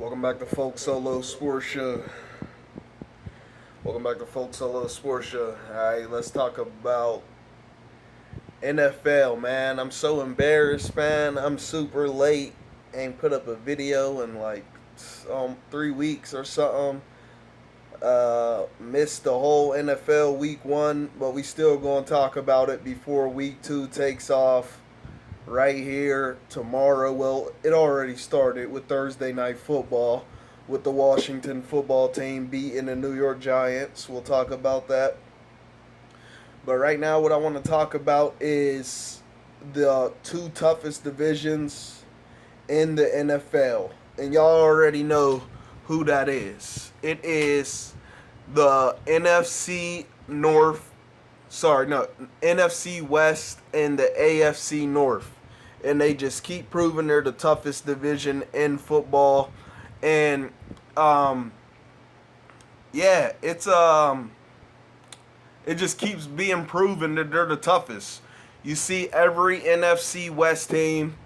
Welcome back to Folk Solo Sports Show. Welcome back to Folk Solo Sports Show. Alright, let's talk about NFL, man. I'm so embarrassed, man. I'm super late. Ain't put up a video in like 3 weeks or something. Missed the whole NFL week one, but we still gonna talk about it before week two takes off right here tomorrow. Well, it already started with Thursday night football with the Washington football team beating the New York Giants. We'll talk about that. But right now, what I want to talk about is the two toughest divisions in the NFL. And y'all already know who that is. It is the NFC North, NFC West and the AFC North. And they just keep proving they're the toughest division in football. And yeah, it just keeps being proven that they're the toughest. You see every NFC West team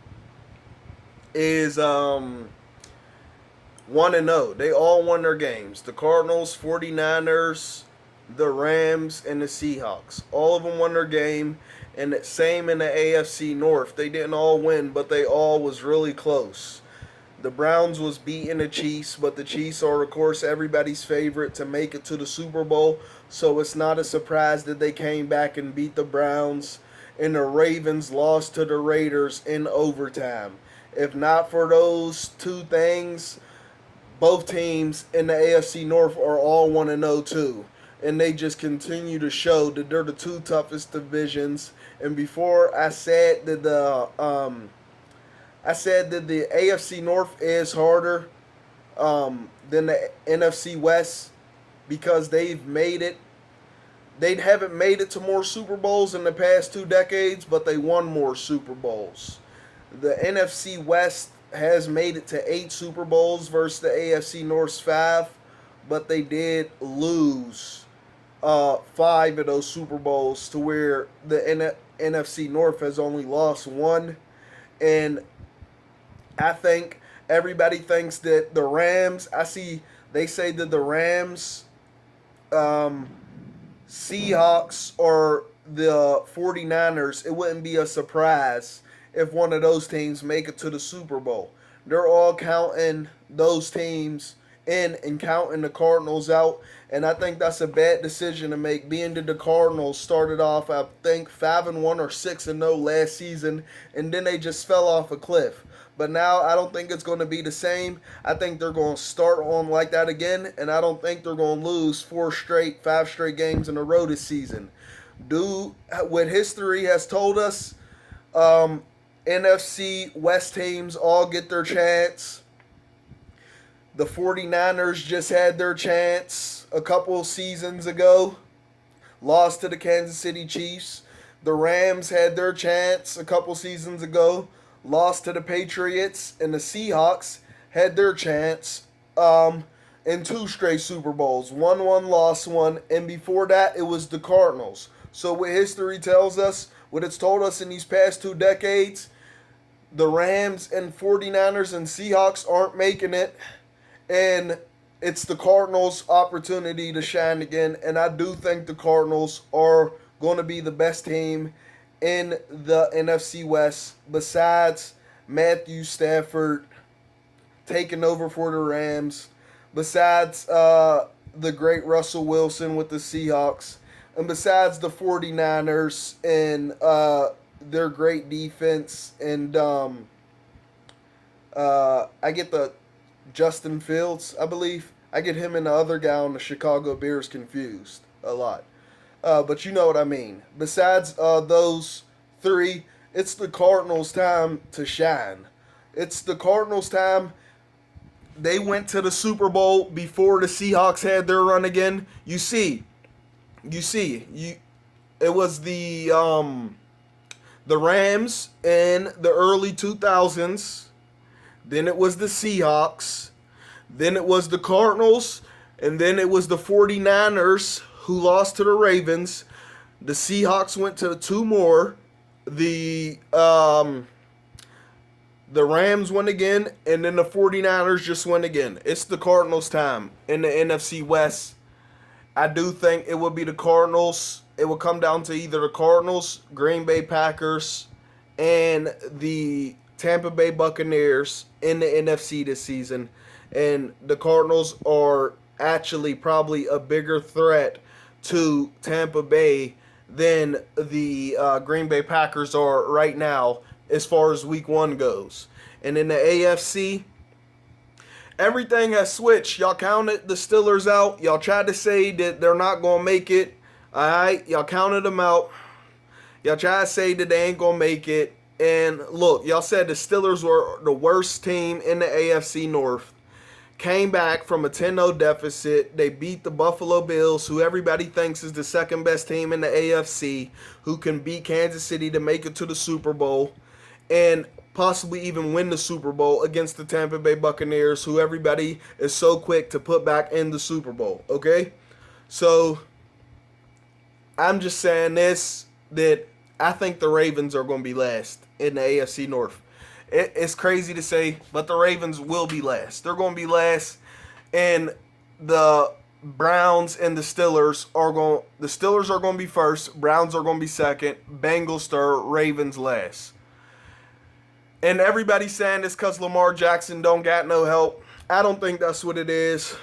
is 1-0. They all won their games. The Cardinals, 49ers, the Rams, and the Seahawks. All of them won their game. And the same in the AFC North. They didn't all win, but they all was really close. The Browns was beating the Chiefs, but the Chiefs are, of course, everybody's favorite to make it to the Super Bowl. So it's not a surprise that they came back and beat the Browns. And the Ravens lost to the Raiders in overtime. If not for those two things, both teams in the AFC North are all 1-0 too. And they just continue to show that they're the two toughest divisions. And before I said that the AFC North is harder than the NFC West because they've made it. They haven't made it to more Super Bowls in the past 2 decades, but they won more Super Bowls. The NFC West has made it to 8 Super Bowls versus the AFC North's 5, but they did lose 5 of those Super Bowls to where the NFC North has only lost 1. And I think everybody thinks that the Rams, they say that the Rams, Seahawks, or the 49ers, it wouldn't be a surprise if one of those teams make it to the Super Bowl. They're all counting those teams in and counting the Cardinals out. And I think that's a bad decision to make, being that the Cardinals started off, I think, 5-1 or 6-0 last season, and then they just fell off a cliff. But now I don't think it's going to be the same. I think they're going to start on like that again, and I don't think they're going to lose 5 straight games in a row this season. What history has told us, NFC West teams all get their chance. The 49ers just had their chance a couple seasons ago, lost to the Kansas City Chiefs. The Rams had their chance a couple seasons ago, lost to the Patriots. And the Seahawks had their chance in 2 straight Super Bowls. Won one, lost one, and before that it was the Cardinals. So what history tells us, what it's told us in these past 2 decades, the Rams and 49ers and Seahawks aren't making it. And it's the Cardinals' opportunity to shine again. And I do think the Cardinals are going to be the best team in the NFC West besides Matthew Stafford taking over for the Rams, besides the great Russell Wilson with the Seahawks, and besides the 49ers and their great defense. And I get the Justin Fields, I believe. I get him and the other guy on the Chicago Bears confused a lot. But you know what I mean. Besides those 3, it's the Cardinals' time to shine. It's the Cardinals' time. They went to the Super Bowl before the Seahawks had their run again. It was the Rams in the early 2000s. Then it was the Seahawks. Then it was the Cardinals. And then it was the 49ers who lost to the Ravens. The Seahawks went to 2 more. The The Rams win again, and then the 49ers just win again. It's the Cardinals' time in the NFC West. I do think it would be the Cardinals. It will come down to either the Cardinals, Green Bay Packers, and the Tampa Bay Buccaneers in the NFC this season. And the Cardinals are actually probably a bigger threat to Tampa Bay than the Green Bay Packers are right now as far as week one goes. And in the AFC, everything has switched. Y'all counted the Steelers out. Y'all tried to say that they're not going to make it. All right, y'all counted them out. Y'all tried to say that they ain't going to make it. And look, y'all said the Steelers were the worst team in the AFC North. Came back from a 10-0 deficit. They beat the Buffalo Bills, who everybody thinks is the second best team in the AFC, who can beat Kansas City to make it to the Super Bowl, and possibly even win the Super Bowl against the Tampa Bay Buccaneers, who everybody is so quick to put back in the Super Bowl, okay? So, I'm just saying this, that I think the Ravens are going to be last in the AFC North. It's crazy to say, but the Ravens will be last. They're going to be last, and the Browns and the Steelers are going to be first. Browns are going to be second. Bengals third. Ravens last. And everybody's saying this because Lamar Jackson don't got no help. I don't think that's what it is.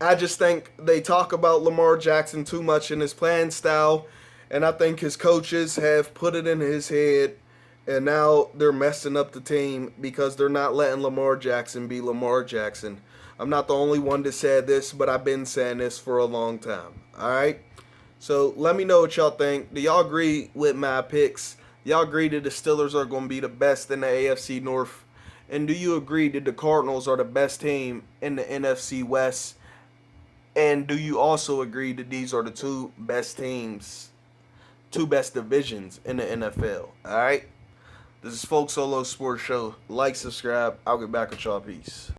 I just think they talk about Lamar Jackson too much in his playing style, and I think his coaches have put it in his head. And now they're messing up the team because they're not letting Lamar Jackson be Lamar Jackson. I'm not the only one that said this, but I've been saying this for a long time. All right? So let me know what y'all think. Do y'all agree with my picks? Y'all agree that the Steelers are going to be the best in the AFC North? And do you agree that the Cardinals are the best team in the NFC West? And do you also agree that these are the two best teams, two best divisions in the NFL? All right? This is Folk Solo Sports Show. Like, subscribe. I'll get back with y'all. Peace.